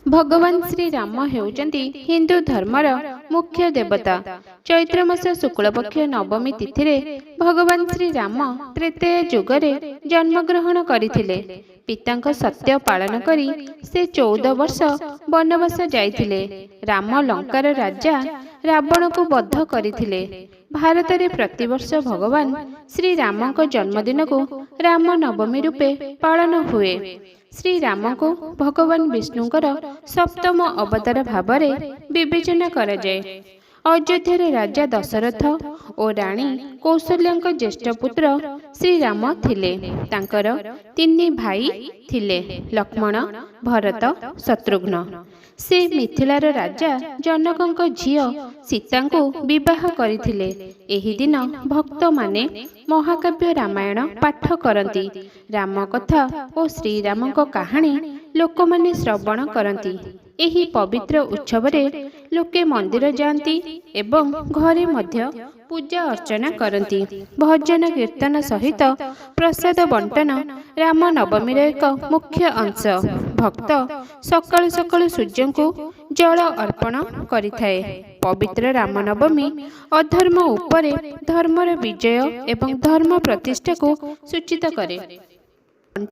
भगवान श्री राम हेउचंती हिंदू धर्मर मुख्य देवता। चैत्र मास शुक्लपक्ष नवमी तिथि रे भगवान श्री राम त्रेतया जुगरे जन्मग्रहण करथिले। पितांक सत्य पालन करी से 14 वर्ष वनवास जाइथिले। राम लंकार राजा रावण को बद्ध करथिले। भारत रे प्रतिवर्ष भगवान श्री रामक जन्मदिन को राम नवमी रूपे पालन हुए। श्री राम को भगवान विष्णुकर सप्तम अवतार भावरे विवेचना करा जाए। अयोध्यार राजा दशरथ और राणी कौशल्याक ज्येष्ठ पुत्र श्री राम थिले। तांकर 3 भाई थिले, लक्ष्मण, भरत, शत्रुघ्न। से मिथिलार राजा जनकଙ୍କ झियो सीतांको विवाह करथिले। एही दिन भक्त माने महाकाव्य रामायण पाठ करती। राम कथा और श्री रामଙ୍କ कहानी लोक माने श्रवण करती। एही पवित्र उत्सवरे लोके मंदिर जाती एवं घरे मध्य पूजा अर्चना करती। भजन कीर्तन सहित प्रसाद बंटन राम नवमीर एक मुख्य अंश। भक्त सकाळु सकाळु सूर्य को जल अर्पण करिथाए। पवित्र राम नवमी अधर्म उपरे धर्मर विजय एवं धर्म प्रतिष्ठा को सूचित करे।